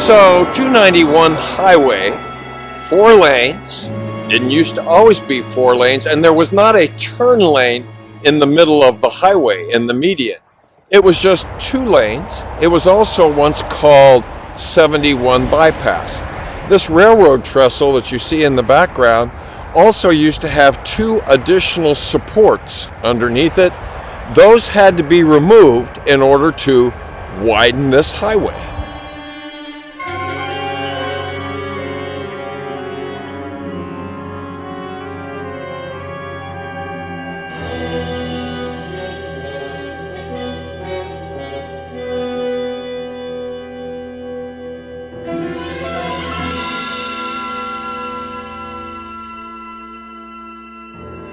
So 291 highway, 4 lanes, didn't used to always be 4 lanes, and there was not a turn lane in the middle of the highway, in the median. It was just 2 lanes. It was also once called 71 bypass. This railroad trestle that you see in the background also used to have 2 additional supports underneath it. Those had to be removed in order to widen this highway.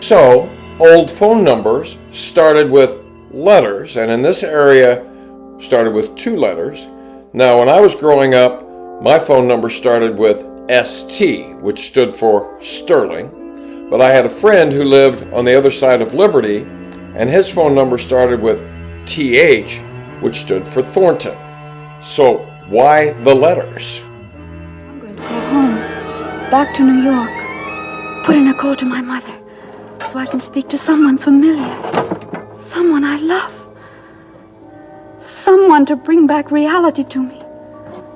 So, old phone numbers started with letters, and in this area started with 2 letters. Now, when I was growing up, my phone number started with ST, which stood for Sterling. But I had a friend who lived on the other side of Liberty, and his phone number started with TH, which stood for Thornton. So, why the letters? I'm going to go home, back to New York, put in a call to my mother, so I can speak to someone familiar, someone I love, someone to bring back reality to me.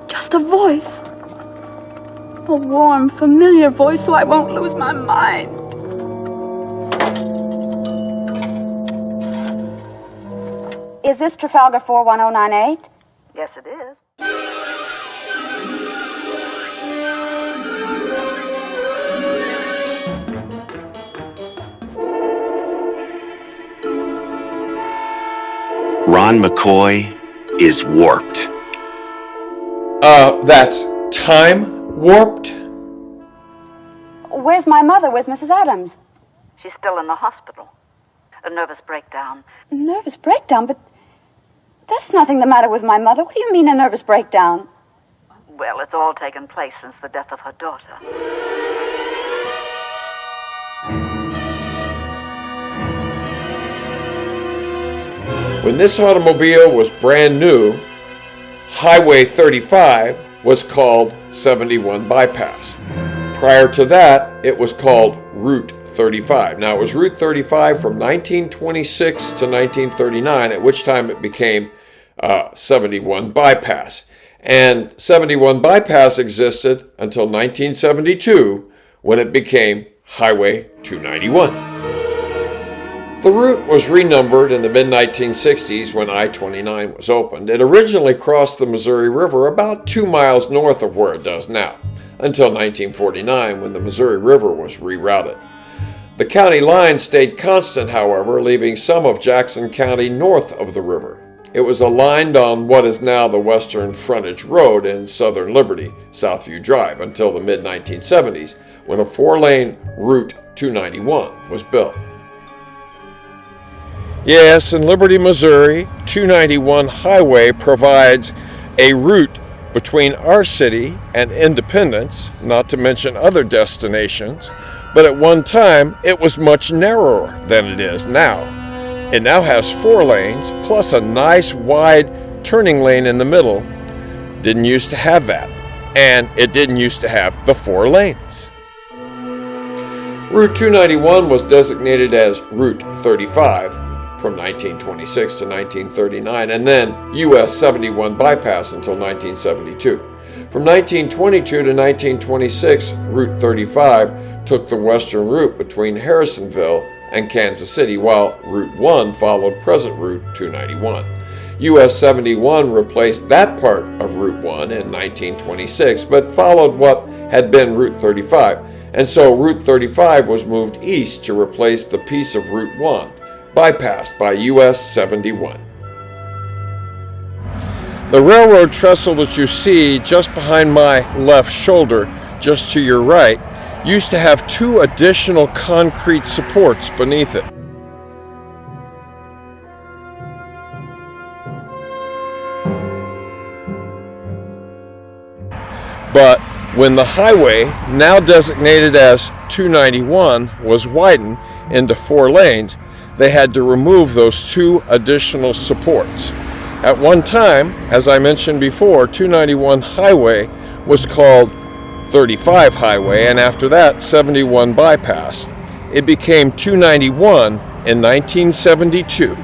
Just a voice, a warm, familiar voice, so I won't lose my mind. Is this Trafalgar 41098? Yes, it is. Ron McCoy is warped. That's time warped? Where's my mother? Where's Mrs. Adams? She's still in the hospital. A nervous breakdown. Nervous breakdown? But there's nothing the matter with my mother. What do you mean a nervous breakdown? Well, it's all taken place since the death of her daughter. When this automobile was brand new, Highway 35 was called 71 Bypass. Prior to that, it was called Route 35. Now, it was Route 35 from 1926 to 1939, at which time it became 71 Bypass. And 71 Bypass existed until 1972, when it became Highway 291. The route was renumbered in the mid-1960s when I-29 was opened. It originally crossed the Missouri River about 2 miles north of where it does now, until 1949 when the Missouri River was rerouted. The county line stayed constant, however, leaving some of Jackson County north of the river. It was aligned on what is now the Western Frontage Road in Southern Liberty, Southview Drive, until the mid-1970s when a 4-lane Route 291 was built. Yes, in Liberty, Missouri, 291 Highway provides a route between our city and Independence, not to mention other destinations, but at one time it was much narrower than it is now. It now has 4 lanes, plus a nice wide turning lane in the middle. Didn't used to have that, and it didn't used to have the 4 lanes. Route 291 was designated as Route 35 from 1926 to 1939, and then US 71 Bypass until 1972. From 1922 to 1926, Route 35 took the western route between Harrisonville and Kansas City, while Route 1 followed present Route 291. US 71 replaced that part of Route 1 in 1926, but followed what had been Route 35, and so Route 35 was moved east to replace the piece of Route 1, bypassed by US 71. The railroad trestle that you see just behind my left shoulder, just to your right, used to have 2 additional concrete supports beneath it. But when the highway, now designated as 291, was widened into 4 lanes, they had to remove those 2 additional supports. At one time, as I mentioned before, 291 Highway was called 35 Highway, and after that, 71 Bypass. It became 291 in 1972.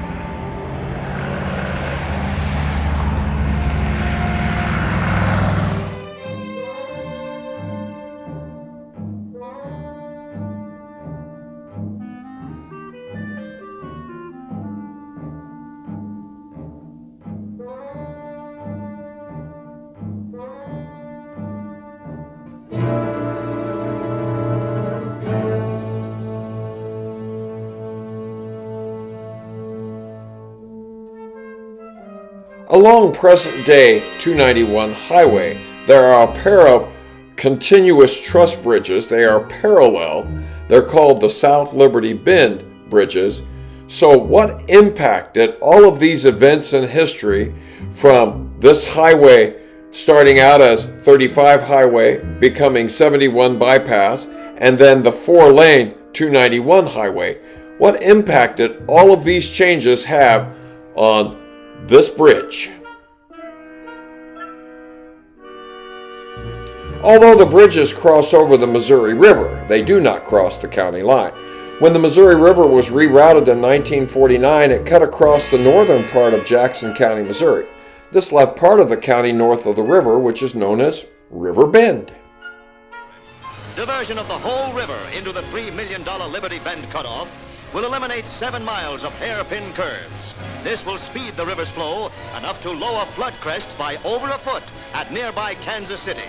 Along present-day 291 Highway, there are a pair of continuous truss bridges. They are parallel. They're called the South Liberty Bend bridges. So what impact did all of these events in history, from this highway starting out as 35 Highway, becoming 71 Bypass, and then the 4-lane 291 Highway, what impact did all of these changes have on this bridge? Although the bridges cross over the Missouri River, they do not cross the county line. When the Missouri River was rerouted in 1949, it cut across the northern part of Jackson County, Missouri. This left part of the county north of the river, which is known as River Bend. Diversion of the whole river into the $3 million Liberty Bend cutoff will eliminate 7 miles of hairpin curves. This will speed the river's flow enough to lower flood crests by over a foot at nearby Kansas City.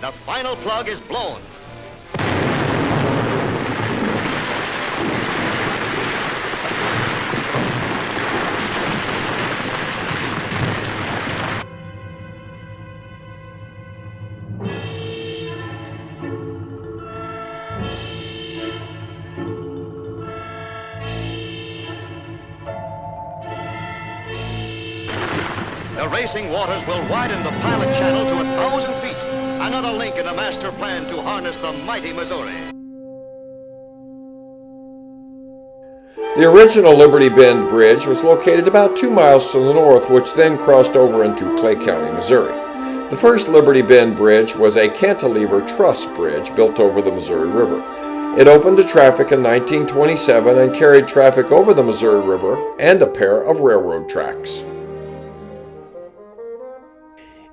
The final plug is blown. The racing waters will widen the pilot channel to 1,000 feet. Another link in the master plan to harness the mighty Missouri. The original Liberty Bend Bridge was located about 2 miles to the north, which then crossed over into Clay County, Missouri. The first Liberty Bend Bridge was a cantilever truss bridge built over the Missouri River. It opened to traffic in 1927 and carried traffic over the Missouri River and a pair of railroad tracks.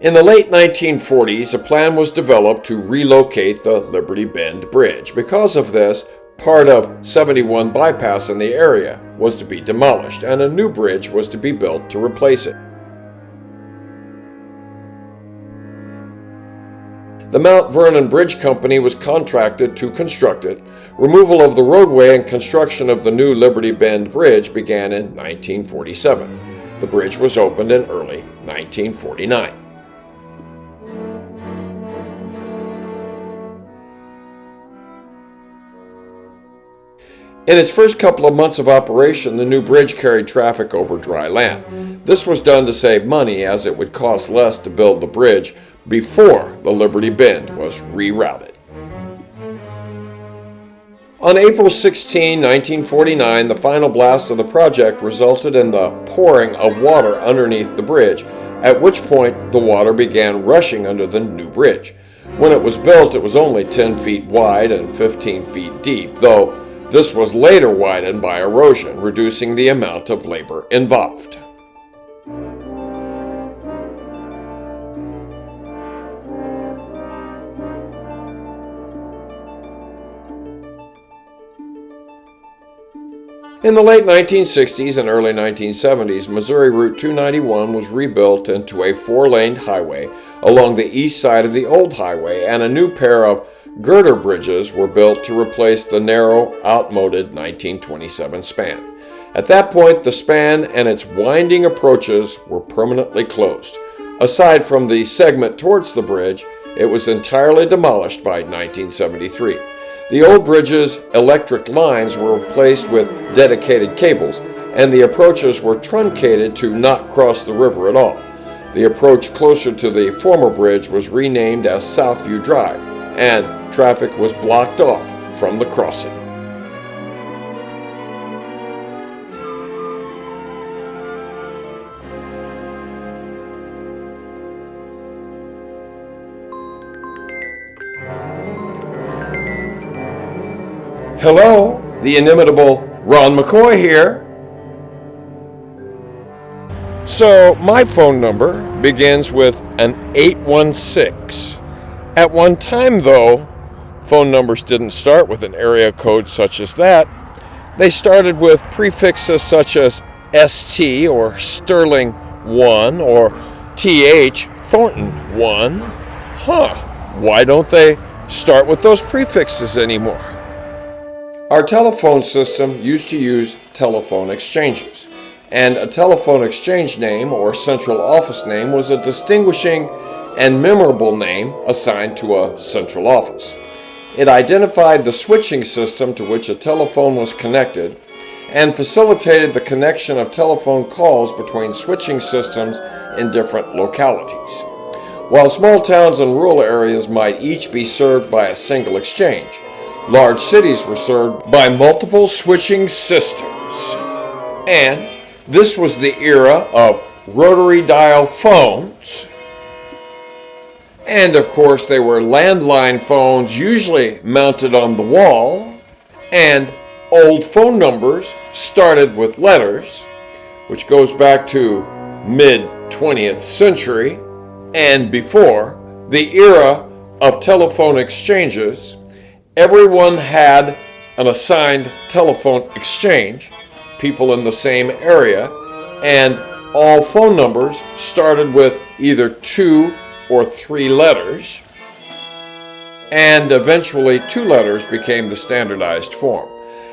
In the late 1940s, a plan was developed to relocate the Liberty Bend Bridge. Because of this, part of 71 Bypass in the area was to be demolished, and a new bridge was to be built to replace it. The Mount Vernon Bridge Company was contracted to construct it. Removal of the roadway and construction of the new Liberty Bend Bridge began in 1947. The bridge was opened in early 1949. In its first couple of months of operation, the new bridge carried traffic over dry land. This was done to save money, as it would cost less to build the bridge before the Liberty Bend was rerouted. On April 16, 1949, the final blast of the project resulted in the pouring of water underneath the bridge, at which point the water began rushing under the new bridge. When it was built, it was only 10 feet wide and 15 feet deep, though this was later widened by erosion, reducing the amount of labor involved. In the late 1960s and early 1970s, Missouri Route 291 was rebuilt into a 4-lane highway along the east side of the old highway, and a new pair of girder bridges were built to replace the narrow, outmoded 1927 span. At that point, the span and its winding approaches were permanently closed. Aside from the segment towards the bridge, it was entirely demolished by 1973. The old bridge's electric lines were replaced with dedicated cables, and the approaches were truncated to not cross the river at all. The approach closer to the former bridge was renamed as Southview Drive, and traffic was blocked off from the crossing. Hello, the inimitable Ron McCoy here. So, my phone number begins with an 816. At one time, though, phone numbers didn't start with an area code such as that. They started with prefixes such as ST or Sterling 1 or TH Thornton 1. Why don't they start with those prefixes anymore? Our telephone system used to use telephone exchanges, and a telephone exchange name or central office name was a distinguishing and memorable name assigned to a central office. It identified the switching system to which a telephone was connected and facilitated the connection of telephone calls between switching systems in different localities. While small towns and rural areas might each be served by a single exchange, large cities were served by multiple switching systems. And this was the era of rotary dial phones. And of course, they were landline phones usually mounted on the wall, and old phone numbers started with letters, which goes back to mid-20th century and before. The era of telephone exchanges, everyone had an assigned telephone exchange, people in the same area, and all phone numbers started with either 2 or 3 letters, and eventually 2 letters became the standardized form.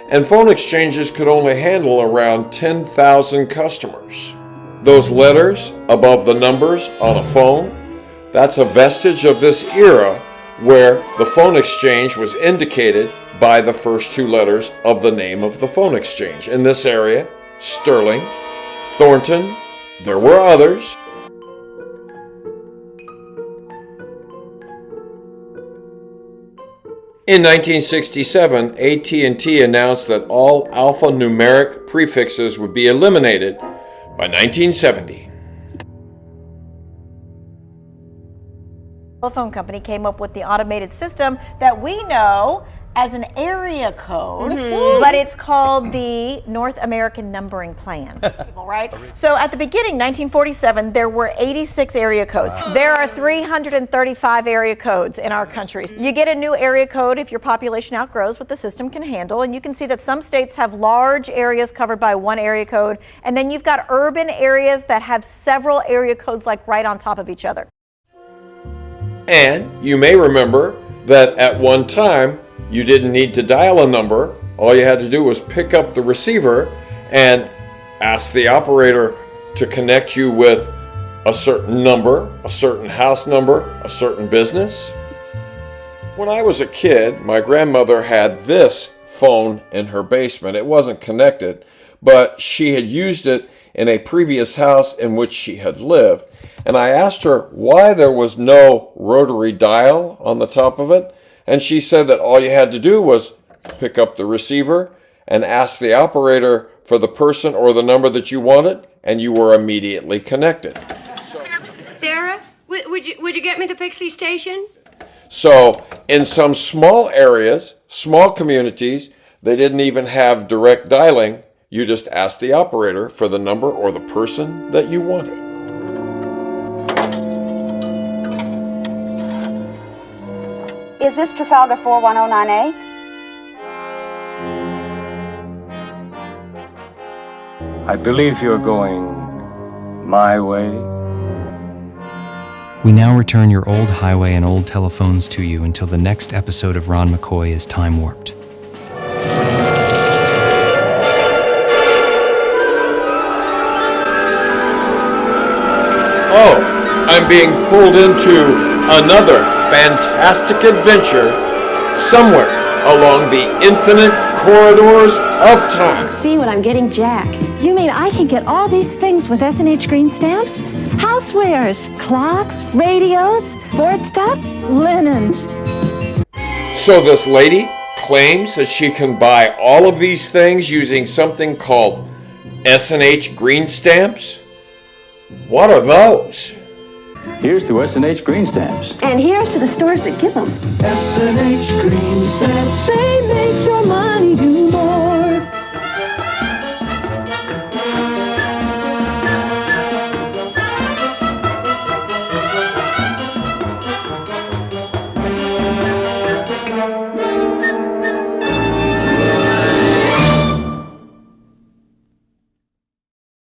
And phone exchanges could only handle around 10,000 customers. Those letters above the numbers on a phone, that's a vestige of this era where the phone exchange was indicated by the first 2 letters of the name of the phone exchange. In this area, Sterling, Thornton, there were others. In 1967, AT&T announced that all alphanumeric prefixes would be eliminated by 1970. Telephone company came up with the automated system that we know as an area code, but it's called the North American Numbering Plan, right? So at the beginning, 1947, there were 86 area codes. There are 335 area codes in our country. You get a new area code if your population outgrows what the system can handle, and you can see that some states have large areas covered by one area code, and then you've got urban areas that have several area codes like right on top of each other. And you may remember that at one time, you didn't need to dial a number. All you had to do was pick up the receiver and ask the operator to connect you with a certain number, a certain house number, a certain business. When I was a kid, my grandmother had this phone in her basement. It wasn't connected, but she had used it in a previous house in which she had lived. And I asked her why there was no rotary dial on the top of it. And she said that all you had to do was pick up the receiver and ask the operator for the person or the number that you wanted, and you were immediately connected. Sarah, would you get me the Pixley station? So in some small areas, small communities, they didn't even have direct dialing. You just asked the operator for the number or the person that you wanted. Is this Trafalgar 4109A? I believe you're going my way. We now return your old highway and old telephones to you until the next episode of Ron McCoy is time warped. Oh, I'm being pulled into another fantastic adventure somewhere along the infinite corridors of time. See what I'm getting, Jack? You mean I can get all these things with S&H green stamps? Housewares, clocks, radios, board stuff, linens. So this lady claims that she can buy all of these things using something called S&H green stamps? What are those? Here's to S&H green stamps. And here's to the stores that give them. S&H green stamps. They make your money do